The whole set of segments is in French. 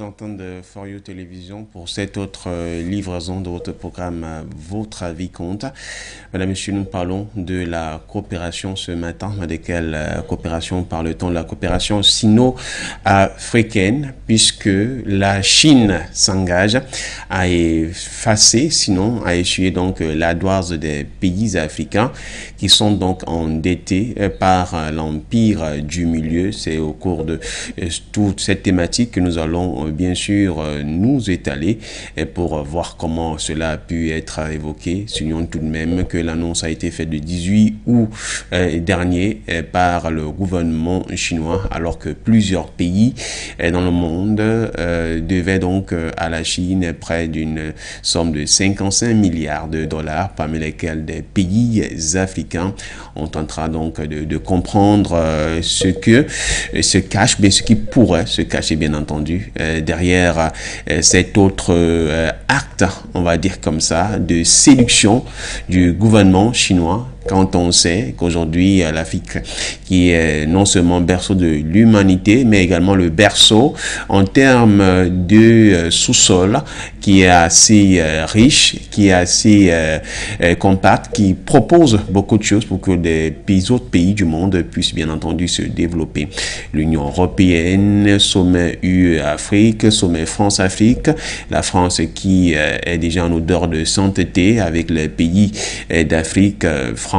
Entendre de For You Télévision pour cette autre livraison de votre programme Votre avis compte. Mesdames et messieurs, nous parlons de la coopération ce matin. De quelle coopération parle-t-on? De la coopération sino-africaine, puisque la Chine s'engage à effacer, sinon à essuyer donc la douane des pays africains qui sont donc endettés par l'empire du milieu. C'est au cours de toute cette thématique que nous allons bien sûr nous étaler pour voir comment cela a pu être évoqué. Soulignons tout de même que l'annonce a été faite le 18 août dernier par le gouvernement chinois, alors que plusieurs pays dans le monde devaient donc à la Chine près d'une somme de 55 milliards de dollars, parmi lesquels des pays africains. On tentera donc de comprendre ce que se cache, mais ce qui pourrait se cacher bien entendu derrière cet autre acte, on va dire comme ça, de séduction du gouvernement chinois. Quand on sait qu'aujourd'hui, l'Afrique, qui est non seulement berceau de l'humanité, mais également le berceau en termes de sous-sol, qui est assez riche, qui est assez compact, qui propose beaucoup de choses pour que les autres pays du monde puissent bien entendu se développer. L'Union européenne, sommet UE-Afrique, sommet France-Afrique, la France qui est déjà en odeur de sainteté avec les pays d'Afrique francophone.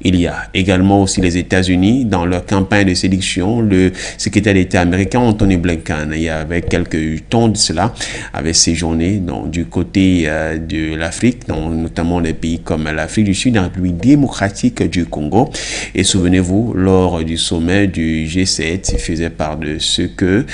Il y a également aussi les États-Unis dans leur campagne de sélection. Le secrétaire d'État américain Anthony Blinken, il y avait quelques temps de cela, avait séjourné du côté de l'Afrique, notamment les pays comme l'Afrique du Sud, la République démocratique du Congo. Et souvenez-vous, lors du sommet du G7, il faisait part de ce que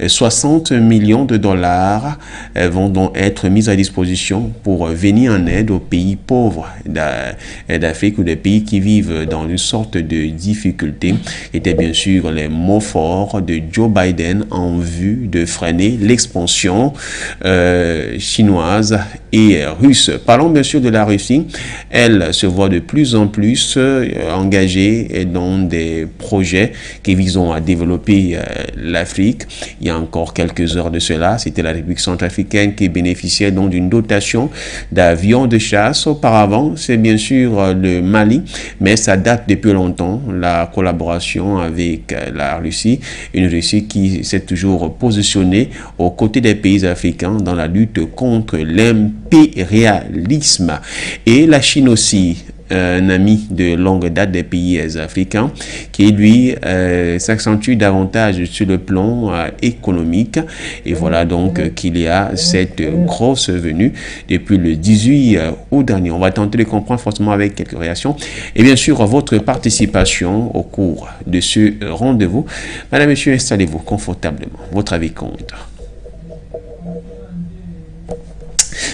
60 millions de dollars vont donc être mis à disposition pour venir en aide aux pays pauvres d'Afrique ou des pays qui vivent dans une sorte de difficulté. Étaient bien sûr les mots forts de Joe Biden en vue de freiner l'expansion chinoise et russe. Parlons bien sûr de la Russie. Elle se voit de plus en plus engagée dans des projets qui visent à développer l'Afrique. Il y a encore quelques heures de cela, c'était la République centrafricaine qui bénéficiait donc d'une dotation d'avions de chasse. Auparavant, c'est bien sûr le Mali, mais ça date depuis longtemps, la collaboration avec la Russie, une Russie qui s'est toujours positionnée aux côtés des pays africains dans la lutte contre l'impérialisme. Et la Chine aussi, un ami de longue date des pays africains, qui lui s'accentue davantage sur le plan économique. Et voilà donc qu'il y a cette grosse venue depuis le 18 août dernier. On va tenter de comprendre forcément avec quelques réactions. Et bien sûr, votre participation au cours de ce rendez-vous. Madame, Monsieur, installez-vous confortablement. Votre avis compte.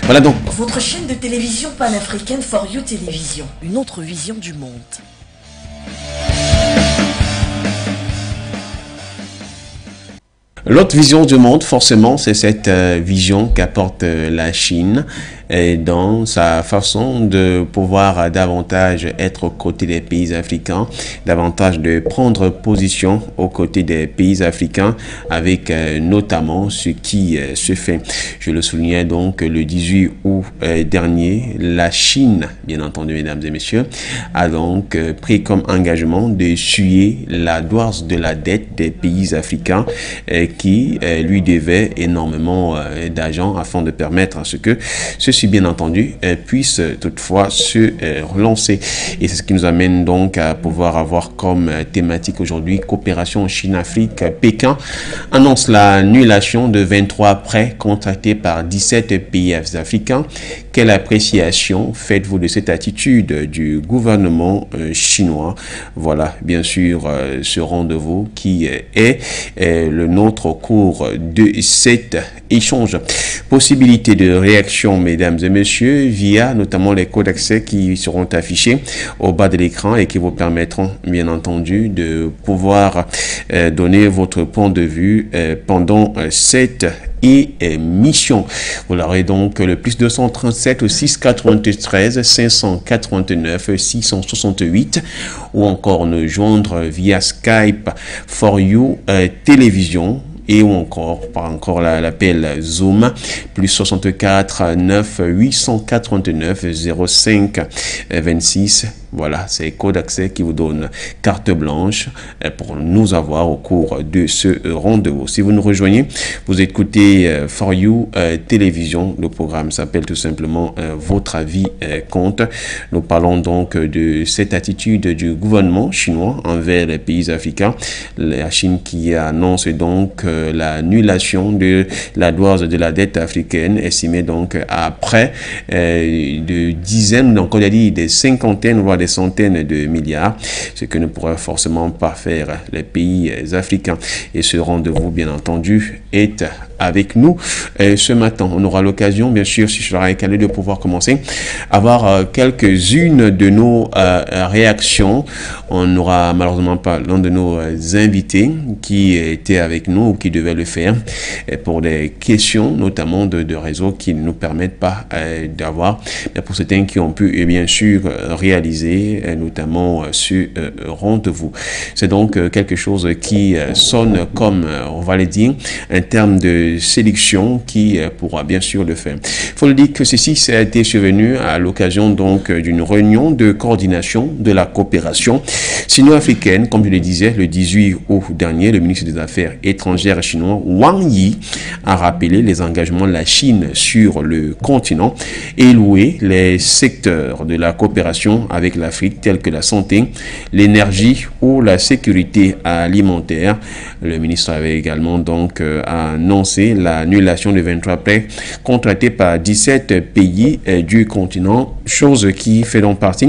Voilà donc. Votre chaîne de télévision panafricaine For You Télévision, une autre vision du monde. L'autre vision du monde, forcément, c'est cette vision qu'apporte la Chine dans sa façon de pouvoir davantage être aux côtés des pays africains, davantage de prendre position aux côtés des pays africains avec notamment ce qui se fait. Je le soulignais donc le 18 août dernier, la Chine, bien entendu mesdames et messieurs, a donc pris comme engagement de suyer la douane de la dette des pays africains qui lui devait énormément d'argent afin de permettre à ce que ceci bien entendu puisse toutefois se relancer. Et c'est ce qui nous amène donc à pouvoir avoir comme thématique aujourd'hui coopération Chine-Afrique. Pékin annonce l'annulation de 23 prêts contractés par 17 pays africains. Quelle appréciation faites-vous de cette attitude du gouvernement chinois? Voilà, bien sûr, ce rendez-vous qui est le nôtre au cours de cet échange. Possibilité de réaction, mesdames et messieurs, via notamment les codes d'accès qui seront affichés au bas de l'écran et qui vous permettront, bien entendu, de pouvoir donner votre point de vue pendant cette émission. Vous l'aurez donc le plus 237 693 589 668 ou encore nous joindre via Skype For You Télévision et ou encore, par encore l'appel Zoom, plus 64 9 889 05 26. Voilà, c'est le code d'accès qui vous donne carte blanche pour nous avoir au cours de ce rendez-vous. Si vous nous rejoignez, vous écoutez For You Télévision. Le programme s'appelle tout simplement Votre avis compte. Nous parlons donc de cette attitude du gouvernement chinois envers les pays africains. La Chine qui annonce donc l'annulation de la dose de la dette africaine, estimée donc à près de dizaines, donc on a dit des cinquantaines, voire des centaines de milliards, ce que ne pourraient forcément pas faire les pays africains. Et ce rendez-vous, bien entendu, est avec nous ce matin. On aura l'occasion, bien sûr, si je serai calé, de pouvoir commencer à voir quelques-unes de nos réactions. On n'aura malheureusement pas l'un de nos invités qui était avec nous ou qui devait le faire pour des questions, notamment de réseau qui ne nous permettent pas d'avoir, mais pour certains qui ont pu, et bien sûr, réaliser notamment ce rendez-vous. C'est donc quelque chose qui sonne comme, on va le dire, un terme de sélection qui pourra bien sûr le faire. Il faut le dire que ceci a été survenu à l'occasion donc d'une réunion de coordination de la coopération sino-africaine, comme je le disais, le 18 août dernier. Le ministre des Affaires étrangères chinois Wang Yi a rappelé les engagements de la Chine sur le continent et loué les secteurs de la coopération avec l'Afrique tels que la santé, l'énergie ou la sécurité alimentaire. Le ministre avait également donc annoncé l'annulation de 23 prêts contractés par 17 pays du continent, chose qui fait donc partie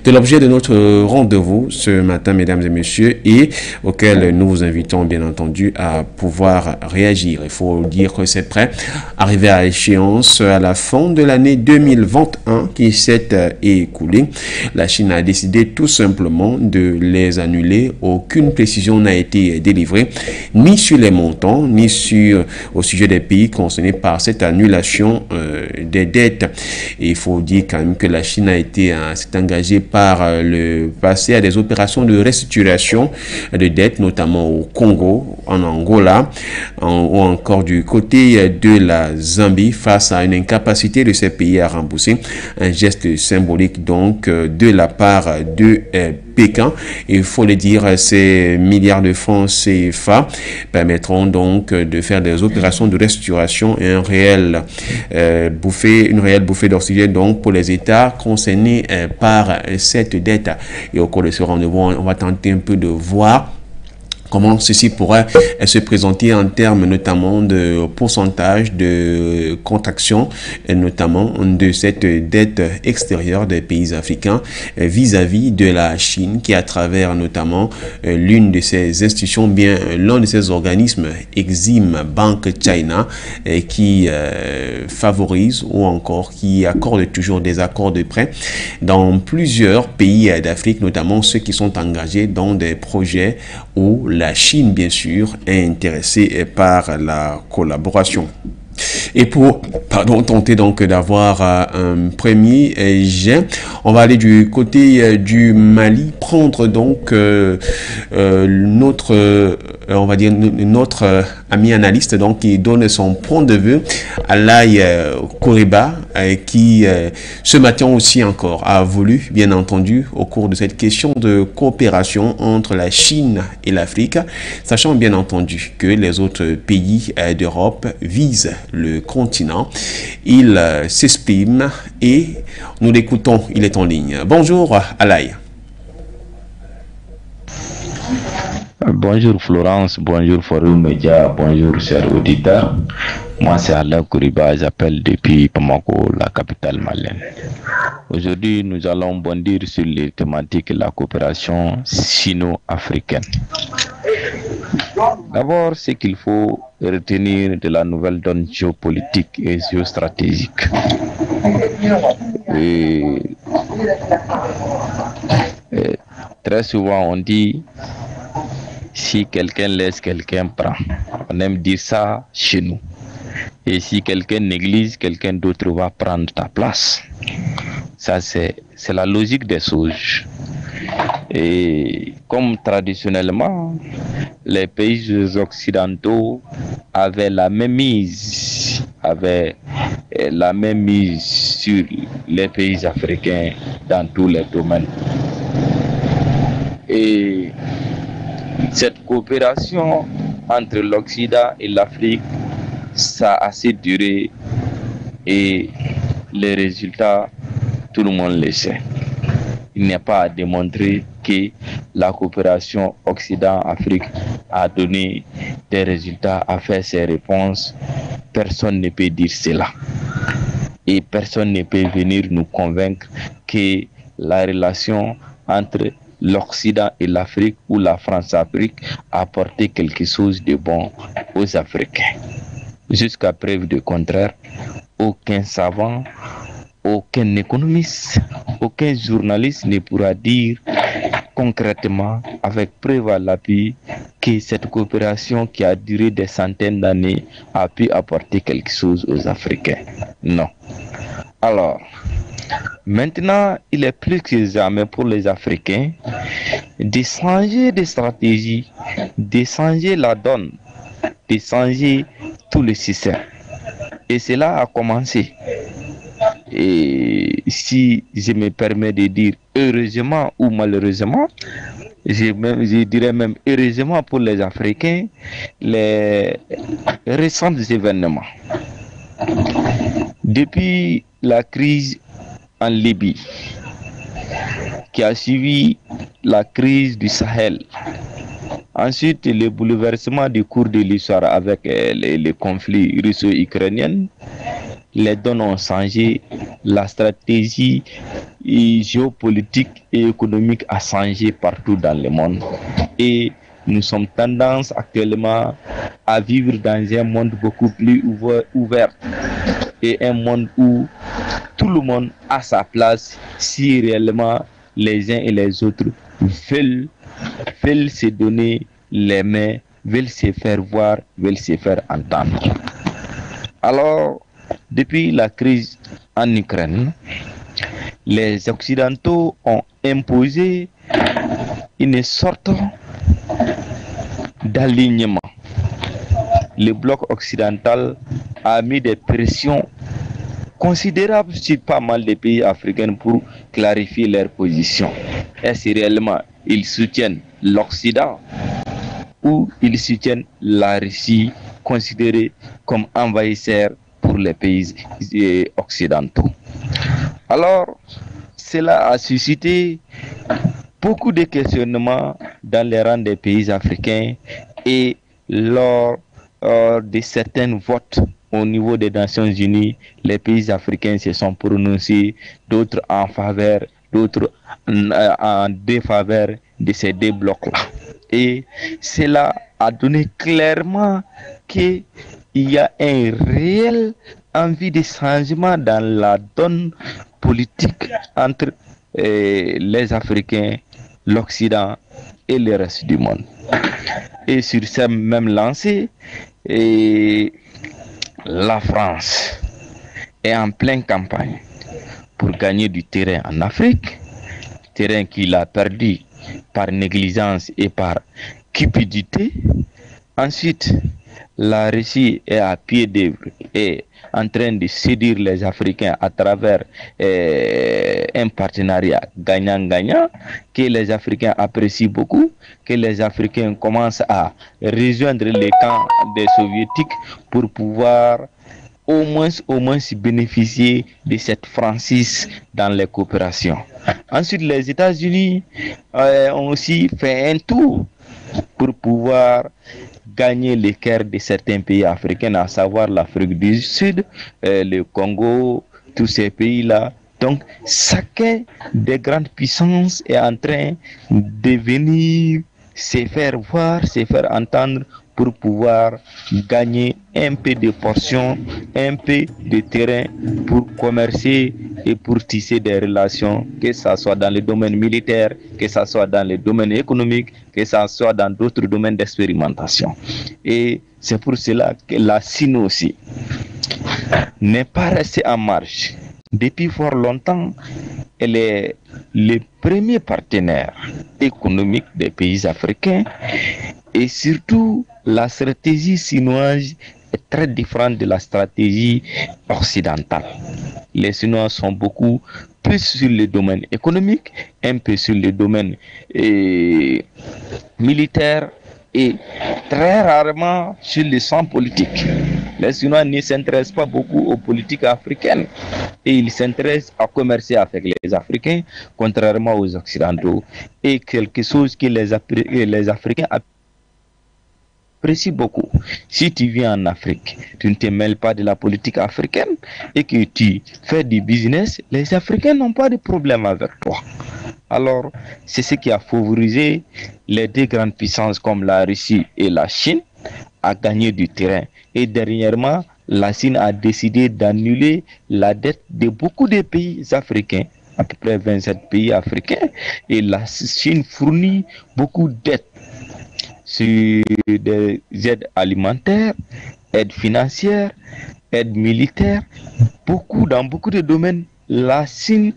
de l'objet de notre rendez-vous ce matin, mesdames et messieurs, et auquel nous vous invitons bien entendu à pouvoir réagir. Il faut dire que c'est prêt, arrivé à échéance à la fin de l'année 2021 qui s'est écoulée. La Chine a décidé tout simplement de les annuler. Aucune précision n'a été délivrée, ni sur les montants, ni au sujet des pays concernés par cette annulation des dettes. Et il faut dire quand même que la Chine s'est engagée par le passé à des opérations de restructuration de dettes, notamment au Congo, en Angola, ou encore du côté de la Zambie, face à une incapacité de ces pays à rembourser. Un geste symbolique donc de la part de Pékin. Il faut le dire, ces milliards de francs CFA permettront donc de faire des opérations de restructuration et une réelle bouffée d'oxygène donc pour les États concernés par cette dette. Et au cours de ce rendez-vous, on va tenter un peu de voir comment ceci pourrait se présenter en termes notamment de pourcentage de contraction et notamment de cette dette extérieure des pays africains vis-à-vis de la Chine qui, à travers notamment l'une de ces institutions, bien l'un de ces organismes, Exim Bank China, qui favorise ou encore qui accorde toujours des accords de prêt dans plusieurs pays d'Afrique, notamment ceux qui sont engagés dans des projets où la Chine, bien sûr, est intéressée par la collaboration. Et pour tenter donc d'avoir un premier jet, on va aller du côté du Mali, prendre donc notre ami analyste donc qui donne son point de vue, Alaï Koriba, qui ce matin aussi encore a voulu, bien entendu, au cours de cette question de coopération entre la Chine et l'Afrique, sachant bien entendu que les autres pays d'Europe visent le continent. Il s'exprime et nous l'écoutons, il est en ligne. Bonjour Alaï. Bonjour Florence, bonjour Forum Média, bonjour chers auditeurs. Moi c'est Alain Koriba, j'appelle depuis Bamako, la capitale malienne. Aujourd'hui nous allons bondir sur les thématiques de la coopération sino-africaine. D'abord, ce qu'il faut retenir de la nouvelle donne géopolitique et géostratégique. Très souvent on dit si quelqu'un laisse, quelqu'un prend. On aime dire ça chez nous. Et si quelqu'un néglige, quelqu'un d'autre va prendre ta place. Ça, c'est la logique des choses. Et comme traditionnellement, les pays occidentaux avaient la même mise, sur les pays africains dans tous les domaines. Et cette coopération entre l'Occident et l'Afrique, ça a assez duré et les résultats, tout le monde le sait. Il n'est pas à démontrer que la coopération Occident-Afrique a donné des résultats, a fait ses réponses. Personne ne peut dire cela. Et personne ne peut venir nous convaincre que la relation entre l'Occident et l'Afrique ou la France-Afrique a apporté quelque chose de bon aux Africains. Jusqu'à preuve du contraire, aucun savant, aucun économiste, aucun journaliste ne pourra dire concrètement, avec preuve à l'appui, que cette coopération qui a duré des centaines d'années a pu apporter quelque chose aux Africains. Non. Alors, maintenant, il est plus que jamais pour les Africains de changer de stratégie, de changer la donne, de changer tout le système. Et cela a commencé. Et si je me permets de dire heureusement ou malheureusement, je dirais même heureusement pour les Africains, les récents événements. Depuis la crise en Libye, qui a suivi la crise du Sahel, ensuite le bouleversement du cours de l'histoire avec les conflits russo-ukrainiens, les donnes ont changé, la stratégie géopolitique et économique a changé partout dans le monde. Et nous sommes tendance actuellement à vivre dans un monde beaucoup plus ouvert et un monde où tout le monde a sa place si réellement les uns et les autres veulent se donner les mains, veulent se faire voir, veulent se faire entendre. Alors, depuis la crise en Ukraine, les Occidentaux ont imposé une sorte d'alignement. Le bloc occidental a mis des pressions considérables sur pas mal de pays africains pour clarifier leur position. Est-ce réellement ils soutiennent l'Occident ou ils soutiennent la Russie considérée comme envahisseur pour les pays occidentaux? Alors, cela a suscité beaucoup de questionnements dans les rangs des pays africains et lors de certains votes au niveau des Nations Unies, les pays africains se sont prononcés, d'autres en faveur, d'autres en défaveur de ces deux blocs-là. Et cela a donné clairement qu'il y a un réel envie de changement dans la donne politique entre les Africains, l'Occident et le reste du monde. Et sur ce même lancé, la France est en pleine campagne pour gagner du terrain en Afrique, terrain qu'il a perdu par négligence et par cupidité. Ensuite, la Russie est à pied d'œuvre et en train de séduire les Africains à travers un partenariat gagnant-gagnant que les Africains apprécient beaucoup, que les Africains commencent à rejoindre les camps des Soviétiques pour pouvoir au moins bénéficier de cette franchise dans les coopérations. Ensuite, les États-Unis ont aussi fait un tour pour pouvoir gagner les cœurs de certains pays africains, à savoir l'Afrique du Sud, le Congo, tous ces pays-là. Donc, chacun des grandes puissances est en train de venir se faire voir, se faire entendre pour pouvoir gagner un peu de portions, un peu de terrain pour commercer et pour tisser des relations, que ce soit dans le domaine militaire, que ce soit dans le domaine économique, que ce soit dans d'autres domaines d'expérimentation. Et c'est pour cela que la Chine aussi n'est pas restée en marge. depuis fort longtemps, elle est le premier partenaire économique des pays africains et surtout la stratégie chinoise est très différente de la stratégie occidentale. Les Chinois sont beaucoup plus sur le domaine économique, un peu sur le domaine militaire et très rarement sur le champ politique. Les Chinois ne s'intéressent pas beaucoup aux politiques africaines et ils s'intéressent à commercer avec les Africains, contrairement aux Occidentaux. Et quelque chose que les Africains apprécient beaucoup. Si tu viens en Afrique, tu ne te mêles pas de la politique africaine et que tu fais du business, les Africains n'ont pas de problème avec toi. Alors, c'est ce qui a favorisé les deux grandes puissances comme la Russie et la Chine à gagner du terrain. Et dernièrement, la Chine a décidé d'annuler la dette de beaucoup de pays africains, à peu près 27 pays africains. Et la Chine fournit beaucoup d'aides sur des aides alimentaires, aides financières, aides militaires, dans beaucoup de domaines. La Chine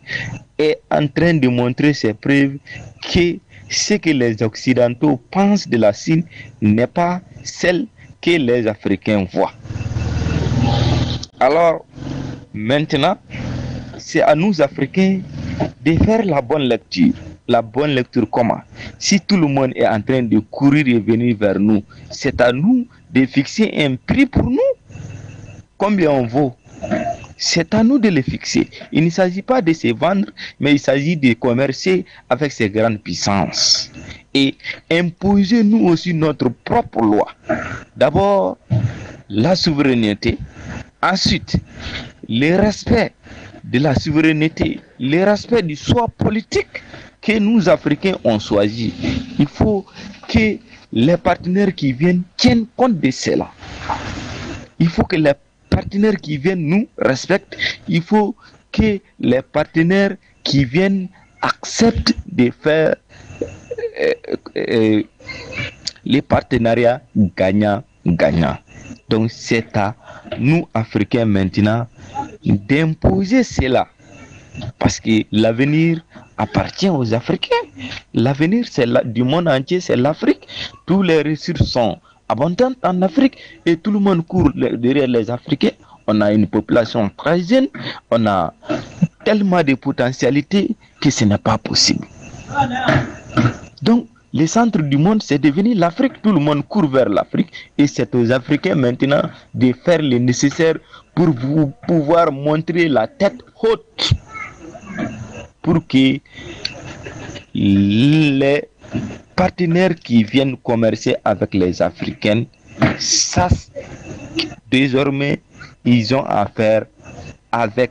est en train de montrer ses preuves que ce que les Occidentaux pensent de la Chine n'est pas celle que les Africains voient. Alors, maintenant, c'est à nous Africains de faire la bonne lecture. La bonne lecture comment? Si tout le monde est en train de courir et venir vers nous, c'est à nous de fixer un prix pour nous. Combien on vaut? C'est à nous de le fixer. Il ne s'agit pas de se vendre, mais il s'agit de commercer avec ces grandes puissances. Et imposer nous aussi notre propre loi. D'abord, la souveraineté. Ensuite, le respect de la souveraineté, le respect du choix politique que nous, Africains, on choisi. Il faut que les partenaires qui viennent tiennent compte de cela. Il faut que les partenaires qui viennent nous respectent. Il faut que les partenaires qui viennent acceptent de faire les partenariats gagnant-gagnant. Donc c'est à nous, Africains, maintenant, d'imposer cela. Parce que l'avenir appartient aux Africains. L'avenir du monde entier, c'est l'Afrique. Tous les ressources sont abondantes en Afrique et tout le monde court derrière les Africains. On a une population très jeune, on a tellement de potentialités que ce n'est pas possible. Donc, le centre du monde, c'est devenu l'Afrique. Tout le monde court vers l'Afrique et c'est aux Africains maintenant de faire le nécessaire pour pouvoir montrer la tête haute pour que les partenaires qui viennent commercer avec les Africains sachent désormais ils ont affaire avec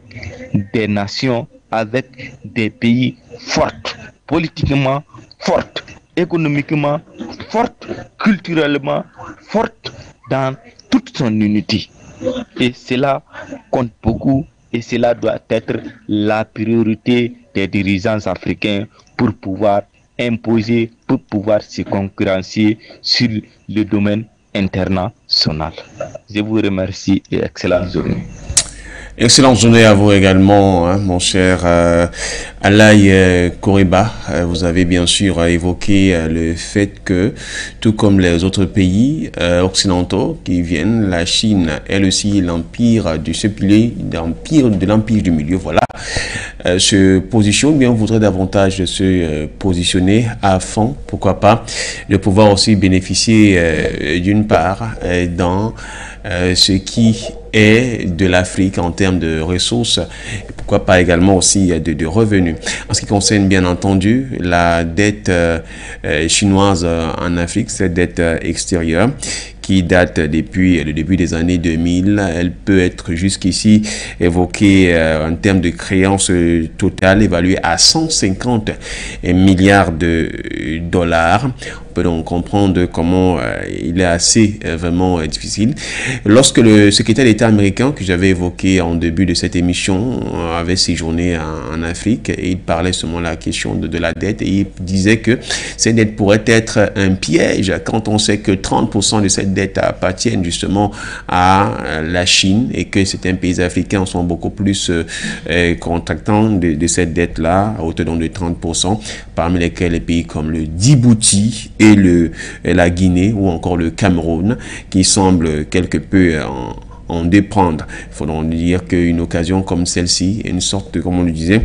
des nations, avec des pays forts, politiquement fortes, économiquement fortes, culturellement fortes dans toute son unité. Et cela compte beaucoup et cela doit être la priorité des dirigeants africains pour pouvoir imposer, pour pouvoir se concurrencer sur le domaine international. Je vous remercie et excellente journée. Excellente journée à vous également, hein, mon cher Alaï Koriba. Vous avez bien sûr évoqué le fait que, tout comme les autres pays occidentaux qui viennent, la Chine, elle aussi, l'empire de ce pilier, de l'empire du milieu, voilà, se positionne, bien on voudrait davantage se positionner à fond, pourquoi pas, de pouvoir aussi bénéficier d'une part dans ce qui est de l'Afrique en termes de ressources, et pourquoi pas également aussi de revenus. En ce qui concerne bien entendu la dette chinoise en Afrique, cette dette extérieure qui date depuis le début des années 2000, elle peut être jusqu'ici évoquée en termes de créances totales évaluées à 150 milliards de dollars. On peut donc comprendre comment il est assez vraiment difficile. Lorsque le secrétaire d'État américain que j'avais évoqué en début de cette émission avait séjourné en Afrique, et il parlait seulement de la question de la dette, et il disait que cette dette pourrait être un piège quand on sait que 30% de cette dette dettes appartiennent justement à la Chine et que certains pays africains sont beaucoup plus contractants de cette dette-là, à hauteur de 30%, parmi lesquels les pays comme le Djibouti et la Guinée ou encore le Cameroun, qui semblent quelque peu en dépendre. Il faudra dire qu'une occasion comme celle-ci est une sorte, comme on le disait,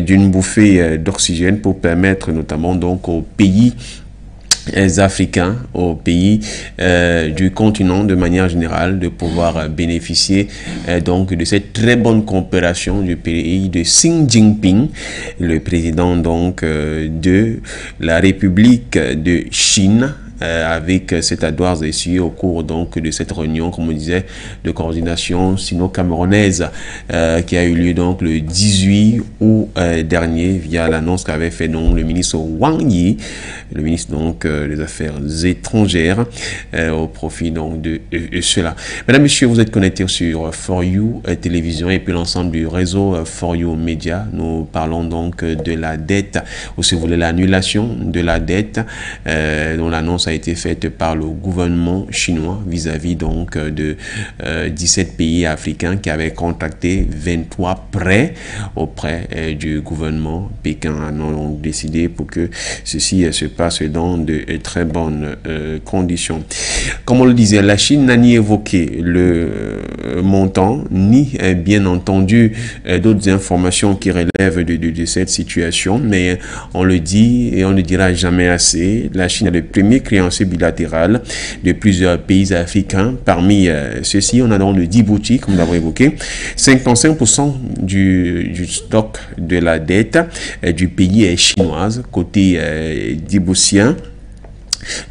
d'une bouffée d'oxygène pour permettre notamment donc aux pays africains, aux pays du continent de manière générale, de pouvoir bénéficier donc de cette très bonne coopération du pays de Xi Jinping, le président donc de la République de Chine, avec cette ardoise essuyée au cours donc de cette réunion, comme on disait, de coordination sino-camerounaise qui a eu lieu donc le 18 août dernier via l'annonce qu'avait fait donc le ministre Wang Yi, le ministre donc des Affaires étrangères, au profit donc de cela. Mesdames, Messieurs, vous êtes connectés sur For You Télévision et puis l'ensemble du réseau For You Média. Nous parlons donc de la dette, ou si vous voulez l'annulation de la dette dont l'annonce a été faite par le gouvernement chinois vis-à-vis donc de 17 pays africains qui avaient contracté 23 prêts auprès du gouvernement. Pékin a donc décidé pour que ceci se passe dans de très bonnes conditions. Comme on le disait, la Chine n'a ni évoqué le montant, ni bien entendu d'autres informations qui relèvent de cette situation, mais on le dit et on ne dira jamais assez. La Chine est le premier créancier bilatéral de plusieurs pays africains. Parmi ceux-ci, on a donc le Djibouti, comme nous l'avons évoqué. 55% du stock de la dette du pays est chinoise, côté djiboutien.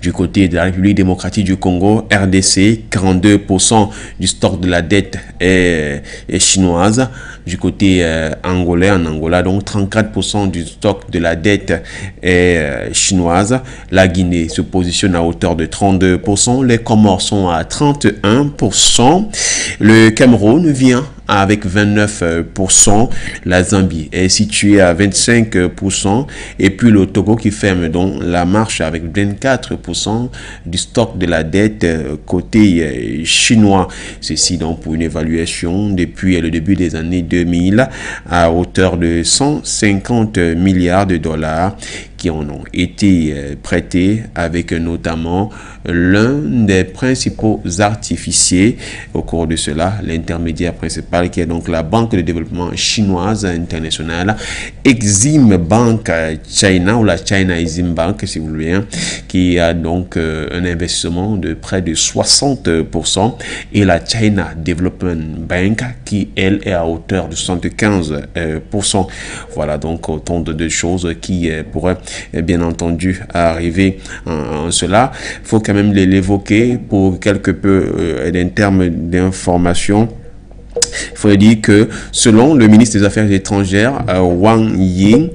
Du côté de la République démocratique du Congo, RDC, 42% du stock de la dette est chinoise. Du côté angolais, en Angola, donc 34% du stock de la dette est chinoise. La Guinée se positionne à hauteur de 32%. Les Comores sont à 31%. Le Cameroun vient avec 29%. La Zambie est située à 25%. Et puis le Togo qui ferme donc la marche avec 24% du stock de la dette côté chinois. Ceci donc pour une évaluation depuis le début des années 2000 à hauteur de 150 milliards de dollars qui en ont été prêtés, avec notamment l'un des principaux artificiers au cours de cela, l'intermédiaire principal qui est donc la Banque de développement chinoise internationale, Exim Bank China, ou la China Exim Bank si vous voulez, qui a donc un investissement de près de 60%, et la China Development Bank qui elle est à hauteur de 75%. Voilà donc autant de choses qui pourraient bien entendu arriver en cela. Il faut quand même l'évoquer pour quelque peu d'un terme d'information. Il faut dire que selon le ministre des Affaires étrangères, Wang Yi,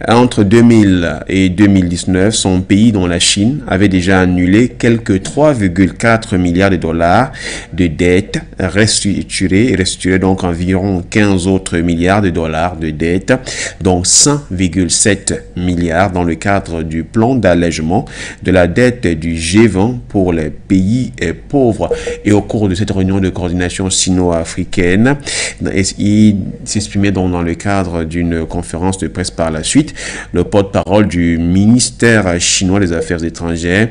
entre 2000 et 2019, son pays, dont la Chine, avait déjà annulé quelques 3,4 milliards de dollars de dettes restructurées, donc environ 15 autres milliards de dollars de dettes, dont 100,7 milliards dans le cadre du plan d'allègement de la dette du G20 pour les pays pauvres. Et au cours de cette réunion de coordination sino-africaine, il s'exprimait donc dans le cadre d'une conférence de presse par la suite. Le porte-parole du ministère chinois des Affaires étrangères,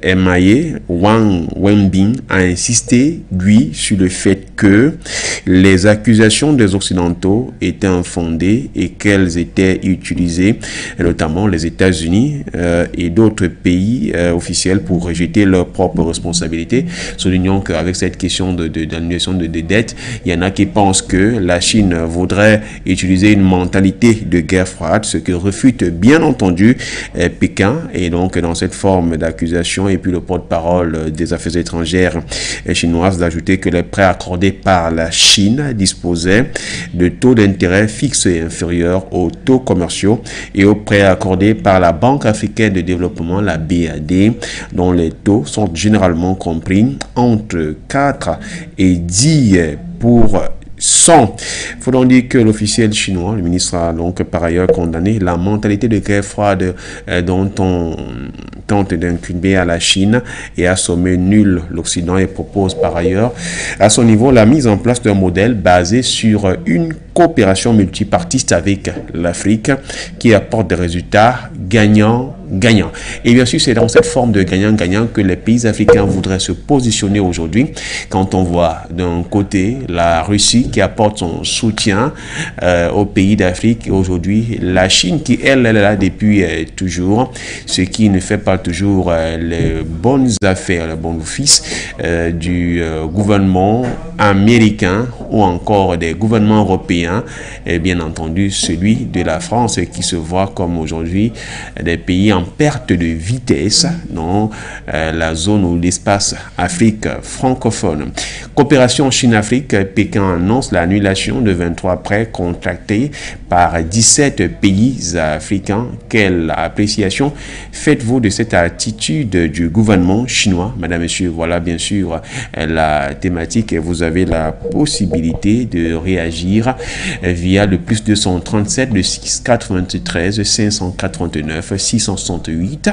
MIA, Wang Wenbin, a insisté, lui, sur le fait que les accusations des Occidentaux étaient infondées et qu'elles étaient utilisées, notamment les États-Unis et d'autres pays officiels, pour rejeter leurs propres responsabilités. Soulignons qu'avec cette question d'annulation de dettes, il y en a qui pensent que la Chine voudrait utiliser une mentalité de guerre froide, ce que refute bien entendu Pékin. Et donc dans cette forme d'accusation, et puis le porte-parole des affaires étrangères chinoises d'ajouter que les prêts accordés par la Chine disposaient de taux d'intérêt fixes et inférieurs aux taux commerciaux et aux prêts accordés par la Banque africaine de développement, la BAD, dont les taux sont généralement compris entre 4 et 10 pour 100. Il faut donc dire que l'officiel chinois, le ministre, a donc par ailleurs condamné la mentalité de guerre froide dont on tente d'incumber à la Chine et à sommet nul l'Occident et propose par ailleurs à son niveau la mise en place d'un modèle basé sur une coopération multipartiste avec l'Afrique qui apporte des résultats gagnants-gagnants. Et bien sûr, c'est dans cette forme de gagnant-gagnant que les pays africains voudraient se positionner aujourd'hui quand on voit d'un côté la Russie qui apporte son soutien aux pays d'Afrique et aujourd'hui la Chine qui, elle est là depuis toujours, ce qui ne fait pas toujours les bonnes affaires, les bons offices du gouvernement américain ou encore des gouvernements européens et bien entendu celui de la France qui se voit comme aujourd'hui des pays en perte de vitesse dans la zone ou l'espace Afrique francophone. Coopération Chine-Afrique, Pékin annonce l'annulation de 23 prêts contractés par 17 pays africains. Quelle appréciation faites-vous de cette attitude du gouvernement chinois? Madame, Monsieur, voilà bien sûr la thématique et vous avez la possibilité de réagir via le plus 237, le 693 589 668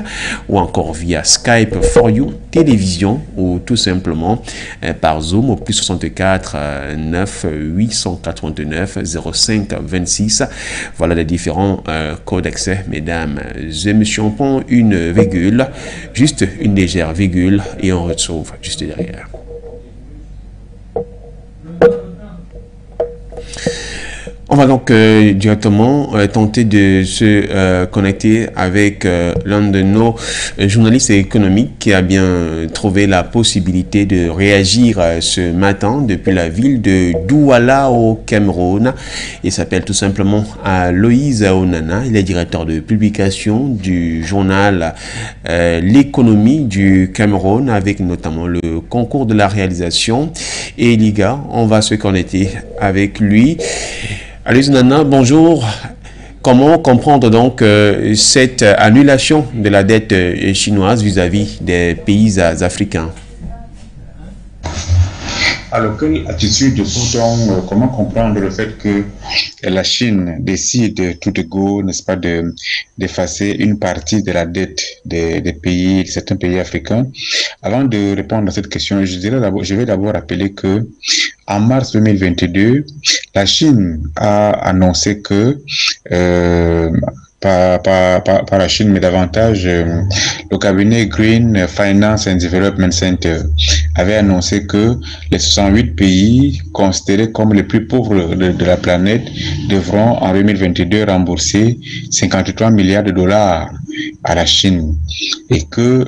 ou encore via Skype for You Télévision ou tout simplement par Zoom au plus 64 9 889 05 26. Voilà les différents codes d'accès, mesdames et messieurs. On prend une virgule, juste une légère virgule et on retrouve juste derrière. On va donc directement tenter de se connecter avec l'un de nos journalistes économiques qui a bien trouvé la possibilité de réagir ce matin depuis la ville de Douala au Cameroun. Il s'appelle tout simplement Loïs Onana. Il est directeur de publication du journal L'économie du Cameroun avec notamment le concours de la réalisation. Et les gars, on va se connecter avec lui. Aloïs Onana, bonjour. Comment comprendre donc cette annulation de la dette chinoise vis-à-vis des pays africains? Alors, quelle attitude pourtant, comment comprendre le fait que la Chine décide tout de go, n'est-ce pas, d'effacer une partie de la dette des pays, de certains pays africains? Avant de répondre à cette question, je vais d'abord rappeler que en mars 2022, la Chine a annoncé que par la Chine, mais davantage le cabinet Green Finance and Development Center avait annoncé que les 68 pays considérés comme les plus pauvres de la planète devront en 2022 rembourser 53 milliards de dollars à la Chine et que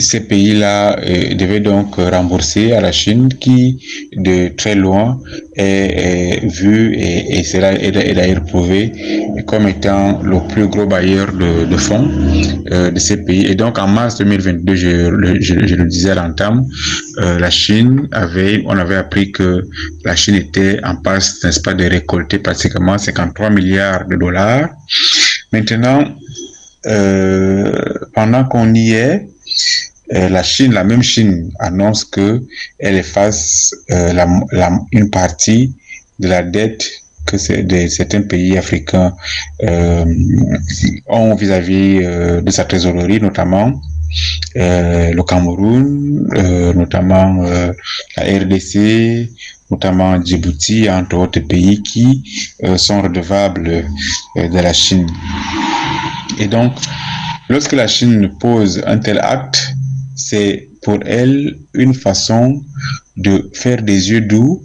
ces pays-là devaient donc rembourser à la Chine qui, de très loin, est vu et cela est d'ailleurs prouvé comme étant le plus gros bailleur de fonds de ces pays. Et donc, en mars 2022, je le disais à l'entame, on avait appris que la Chine était en passe, n'est-ce pas, de récolter pratiquement 53 milliards de dollars. Maintenant, pendant qu'on y est, la même Chine annonce que elle efface une partie de la dette que certains pays africains ont vis-à-vis de sa trésorerie, notamment le Cameroun, notamment la RDC, notamment Djibouti, entre autres pays qui sont redevables de la Chine. Et donc, lorsque la Chine pose un tel acte, c'est pour elle une façon de faire des yeux doux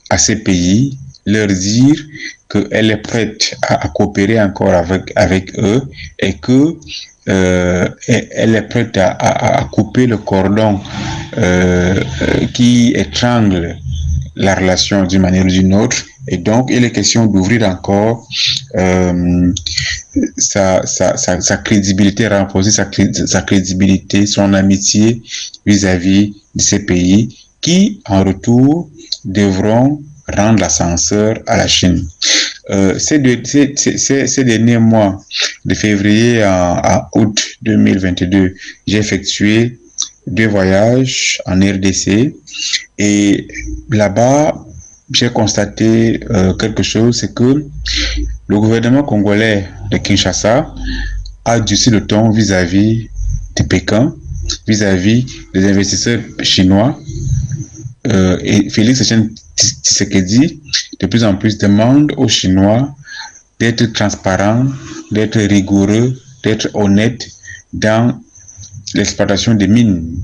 à ces pays, leur dire qu'elle est prête à coopérer encore avec eux et que elle est prête à couper le cordon qui étrangle la relation d'une manière ou d'une autre. Et donc, il est question d'ouvrir encore sa crédibilité, renforcer sa crédibilité, son amitié vis-à-vis de ces pays qui, en retour, devront rendre l'ascenseur à la Chine. Ces derniers mois, de février à août 2022, j'ai effectué 2 voyages en RDC et là-bas, j'ai constaté quelque chose, c'est que le gouvernement congolais de Kinshasa a durci le ton vis-à-vis de Pékin, vis-à-vis des investisseurs chinois. Et Félix Tshisekedi, de plus en plus, demande aux Chinois d'être transparents, d'être rigoureux, d'être honnêtes dans l'exploitation des mines,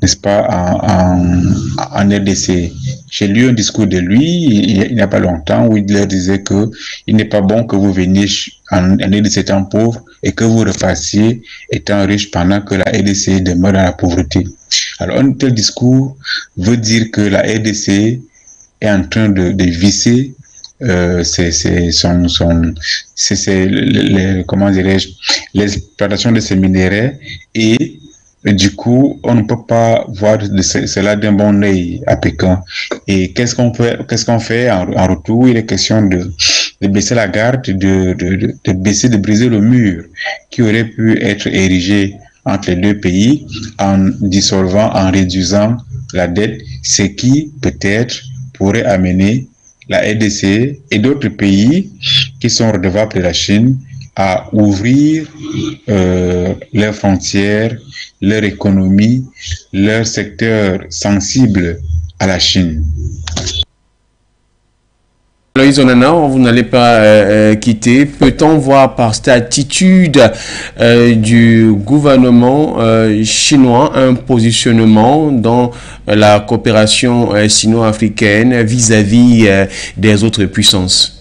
n'est-ce pas, en RDC. J'ai lu un discours de lui il n'y a pas longtemps où il leur disait que il n'est pas bon que vous veniez en RDC étant pauvre et que vous repassiez étant riche pendant que la RDC demeure dans la pauvreté. Alors un tel discours veut dire que la RDC est en train de visser comment dirais-je, l'exploitation de ces minéraux et du coup, on ne peut pas voir cela d'un bon œil à Pékin. Et qu'est-ce qu'on fait en retour? Il est question de baisser la garde, de briser le mur qui aurait pu être érigé entre les deux pays en dissolvant, en réduisant la dette, ce qui peut-être pourrait amener la RDC et d'autres pays qui sont redevables de la Chine à ouvrir leurs frontières, leur économie, leur secteur sensible à la Chine. Loïs Onana, vous n'allez pas quitter. Peut-on voir par cette attitude du gouvernement chinois un positionnement dans la coopération sino-africaine vis-à-vis des autres puissances?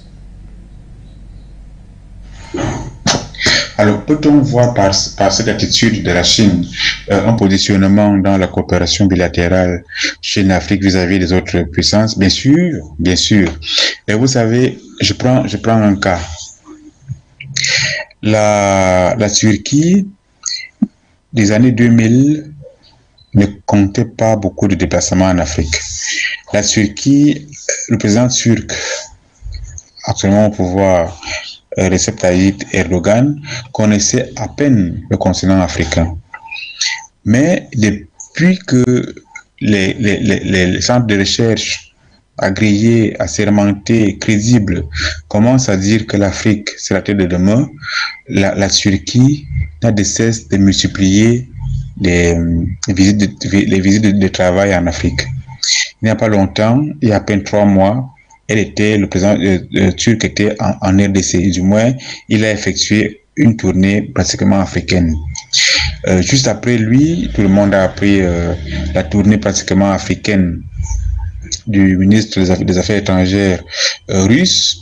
Alors, peut-on voir par cette attitude de la Chine un positionnement dans la coopération bilatérale Chine-Afrique vis-à-vis des autres puissances? Bien sûr, bien sûr. Et vous savez, je prends un cas. La Turquie, des années 2000, ne comptait pas beaucoup de déplacements en Afrique. La Turquie, le président turc, actuellement au pouvoir, Recep Tayyip Erdogan, connaissait à peine le continent africain. Mais depuis que les centres de recherche agréés, assermentés, crédibles commencent à dire que l'Afrique, c'est la terre de demain, la Turquie n'a de cesse de multiplier les visites de travail en Afrique. Il n'y a pas longtemps, il y a à peine 3 mois, le président turc était en RDC, du moins, il a effectué une tournée pratiquement africaine. Juste après lui, tout le monde a appris la tournée pratiquement africaine du ministre des Affaires étrangères russe,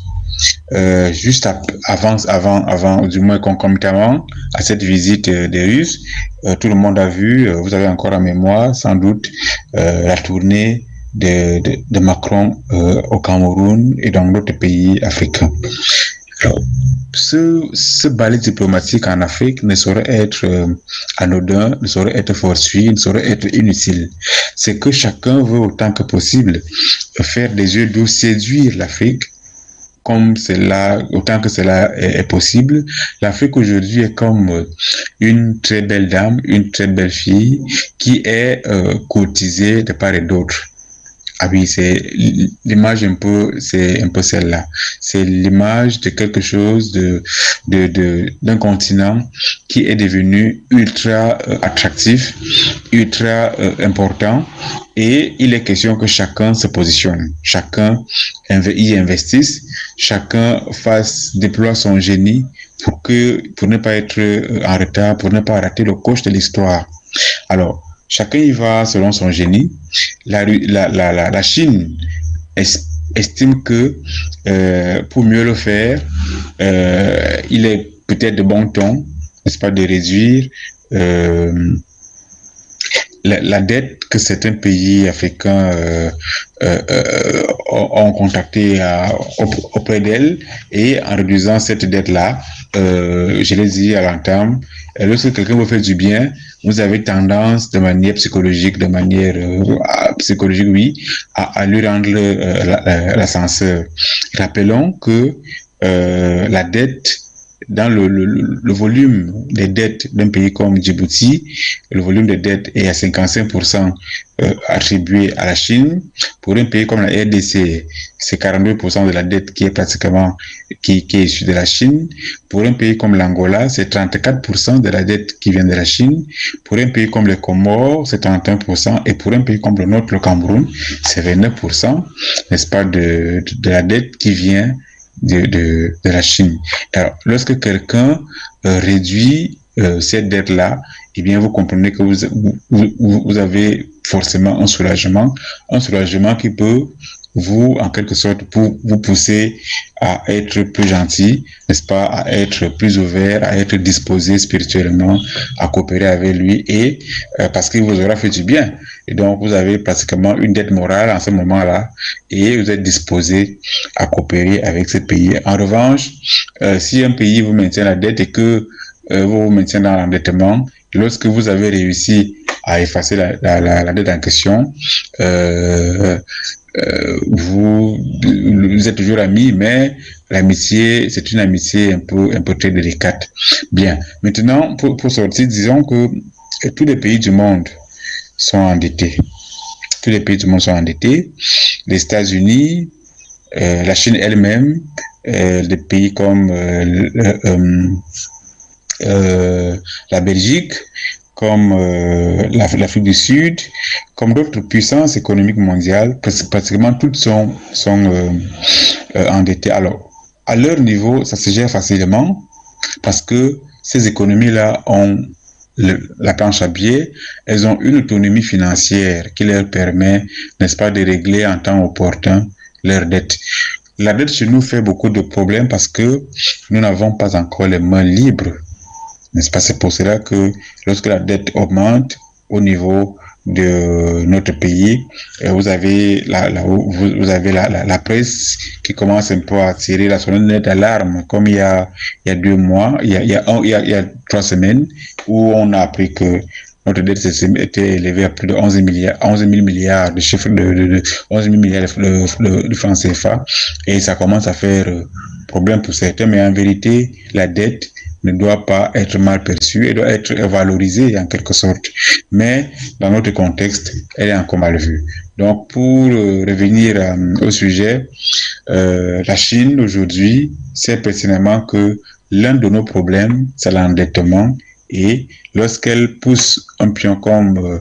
juste avant, du moins concomitamment à cette visite des Russes. Tout le monde a vu, vous avez encore en mémoire, sans doute, la tournée de Macron au Cameroun et dans d'autres pays africains. Alors, ce balai diplomatique en Afrique ne saurait être anodin, ne saurait être fortuit, ne saurait être inutile. C'est que chacun veut autant que possible faire des yeux doux, séduire l'Afrique, autant que cela est possible. L'Afrique aujourd'hui est comme une très belle dame, une très belle fille qui est courtisée de part et d'autre. Ah oui, c'est l'image c'est un peu celle-là. C'est l'image de quelque chose d'un continent qui est devenu ultra attractif, ultra important, et il est question que chacun se positionne, chacun y investisse, chacun déploie son génie pour ne pas être en retard, pour ne pas rater le coche de l'histoire. Alors, chacun y va selon son génie. La Chine estime que pour mieux le faire, il est peut-être de bon ton, n'est-ce pas, de réduire la dette que certains pays africains ont contactée auprès d'elle, et en réduisant cette dette-là, je l'ai dit à l'entame, lorsque quelqu'un vous fait du bien, vous avez tendance de manière psychologique, oui, à lui rendre l'ascenseur. Rappelons que la dette dans le volume des dettes d'un pays comme Djibouti, le volume des dettes est à 55% attribué à la Chine. Pour un pays comme la RDC, c'est 42% de la dette qui est pratiquement qui est issue de la Chine. Pour un pays comme l'Angola, c'est 34% de la dette qui vient de la Chine. Pour un pays comme les Comores, c'est 31%. Et pour un pays comme le nôtre, le Cameroun, c'est 29%, n'est-ce pas, de la dette qui vient de la Chine. Alors, lorsque quelqu'un réduit cette dette-là, eh bien, vous comprenez que vous avez forcément un soulagement qui peut vous, en quelque sorte, vous pousser à être plus gentil, n'est-ce pas, à être plus ouvert, à être disposé spirituellement, à coopérer avec lui, et parce qu'il vous aura fait du bien. Et donc, vous avez pratiquement une dette morale en ce moment-là, et vous êtes disposé à coopérer avec ce pays. En revanche, si un pays vous maintient la dette et que vous vous maintenez dans l'endettement, lorsque vous avez réussi à effacer la dette en question, vous êtes toujours amis, mais l'amitié, c'est une amitié un peu très délicate. Bien. Maintenant, pour sortir, disons que tous les pays du monde sont endettés. Tous les pays du monde sont endettés. Les États-Unis, la Chine elle-même, des pays comme la Belgique, comme l'Afrique du Sud, comme d'autres puissances économiques mondiales, pratiquement toutes sont endettées. Alors, à leur niveau, ça se gère facilement parce que ces économies-là ont la planche à billets, elles ont une autonomie financière qui leur permet, n'est-ce pas, de régler en temps opportun leurs dettes. La dette chez nous fait beaucoup de problèmes parce que nous n'avons pas encore les mains libres. N'est-ce pas? C'est pour cela que lorsque la dette augmente au niveau de notre pays, vous avez la presse qui commence un peu à tirer la sonnette d'alarme, comme il y a 2 mois, il y a 3 semaines, où on a appris que notre dette était élevée à plus de 11 000 milliards de chiffres de 11 000 milliards de francs CFA, et ça commence à faire problème pour certains, mais en vérité, la dette ne doit pas être mal perçue, elle doit être valorisée en quelque sorte. Mais dans notre contexte, elle est encore mal vue. Donc, pour revenir au sujet, la Chine aujourd'hui sait pertinemment que l'un de nos problèmes, c'est l'endettement. Et lorsqu'elle pousse un pion comme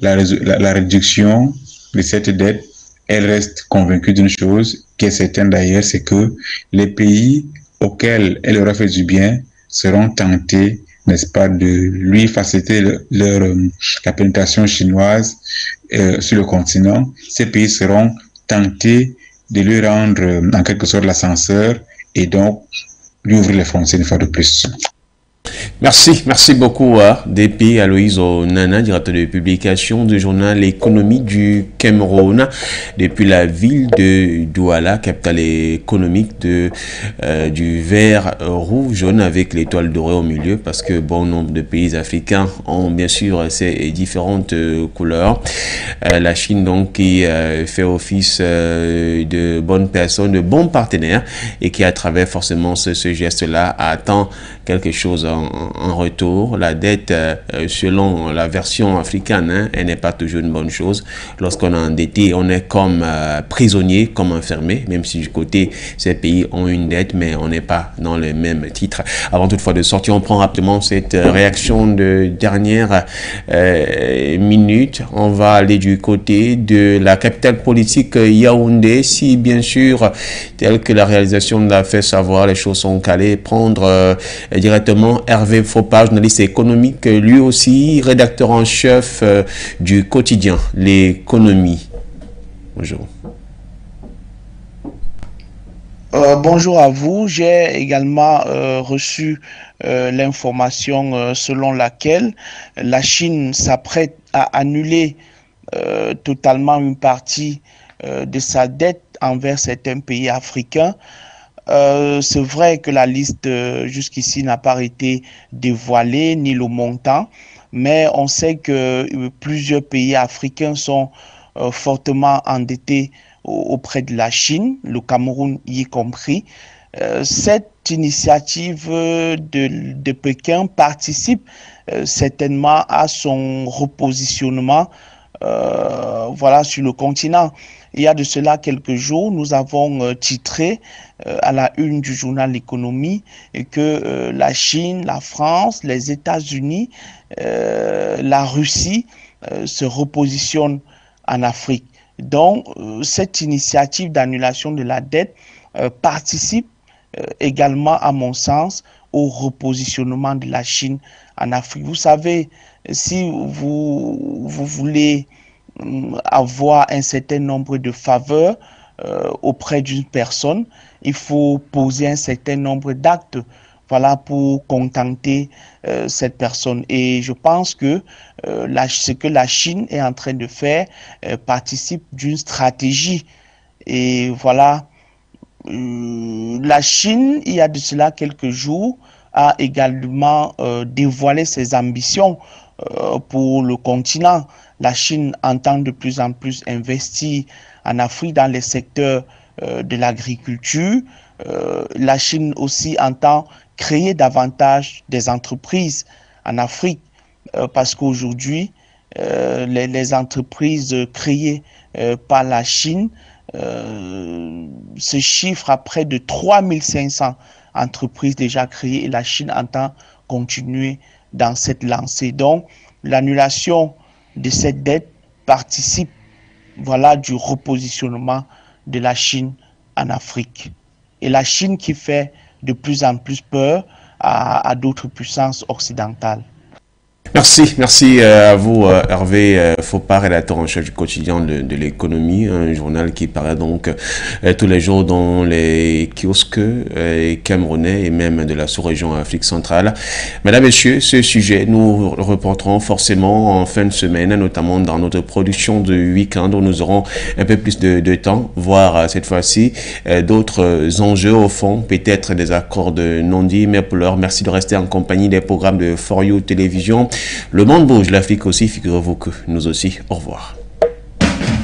la réduction de cette dette, elle reste convaincue d'une chose qui est certaine d'ailleurs, c'est que les pays auxquels elle aura fait du bien seront tentés, n'est-ce pas, de lui faciliter la pénétration chinoise sur le continent. Ces pays seront tentés de lui rendre en quelque sorte l'ascenseur et donc lui ouvrir les frontières une fois de plus. Merci beaucoup à DP Aloïse Onana, directeur de publication du journal Économie du Cameroun, depuis la ville de Douala, capitale économique du vert rouge jaune avec l'étoile dorée au milieu, parce que bon nombre de pays africains ont bien sûr ces différentes couleurs. La Chine donc qui fait office de bonne personne, de bons partenaires, et qui à travers forcément ce geste-là attend quelque chose en retour. La dette, selon la version africaine, elle n'est pas toujours une bonne chose. Lorsqu'on est endetté, on est comme prisonnier, comme enfermé, même si du côté, ces pays ont une dette, mais on n'est pas dans le même titre. Avant toutefois de sortir, on prend rapidement cette réaction de dernière minute. On va aller du côté de la capitale politique Yaoundé, si bien sûr, tel que la réalisation l'a fait savoir, les choses sont calées, prendre directement Hervé Fopa, journaliste économique, lui aussi rédacteur en chef du quotidien L'économie. Bonjour. Bonjour à vous. J'ai également reçu l'information selon laquelle la Chine s'apprête à annuler totalement une partie de sa dette envers certains pays africains. C'est vrai que la liste jusqu'ici n'a pas été dévoilée, ni le montant, mais on sait que plusieurs pays africains sont fortement endettés auprès de la Chine, le Cameroun y compris. Cette cette initiative de Pékin participe certainement à son repositionnement voilà, sur le continent. Il y a de cela quelques jours, nous avons titré à la une du journal L'Économie que la Chine, la France, les États-Unis, la Russie se repositionnent en Afrique. Donc, cette initiative d'annulation de la dette participe également, à mon sens, au repositionnement de la Chine en Afrique. Vous savez, si vous voulez avoir un certain nombre de faveurs auprès d'une personne, il faut poser un certain nombre d'actes, voilà, pour contenter cette personne. Et je pense que ce que la Chine est en train de faire participe d'une stratégie. Et voilà, la Chine, il y a de cela quelques jours, a également dévoilé ses ambitions pour le continent. La Chine entend de plus en plus investir en Afrique dans les secteurs de l'agriculture. La Chine aussi entend créer davantage des entreprises en Afrique parce qu'aujourd'hui, les entreprises créées par la Chine se chiffrent à près de 3500 entreprises déjà créées et la Chine entend continuer dans cette lancée. Donc, l'annulation de cette dette participe, voilà, du repositionnement de la Chine en Afrique. Et la Chine qui fait de plus en plus peur à d'autres puissances occidentales. Merci à vous Hervé Fopard, rédacteur en chef du quotidien de l'économie, un journal qui paraît donc tous les jours dans les kiosques camerounais et même de la sous-région Afrique centrale. Mesdames, Messieurs, ce sujet nous reporterons forcément en fin de semaine, notamment dans notre production de week-end où nous aurons un peu plus de temps, voire cette fois-ci d'autres enjeux au fond, peut-être des accords de non-dits, mais pour l'heure, merci de rester en compagnie des programmes de For You Télévision. Le monde bouge, l'Afrique aussi, figurez-vous que nous aussi. Au revoir.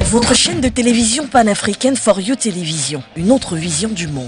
Votre chaîne de télévision panafricaine For You Télévision, une autre vision du monde.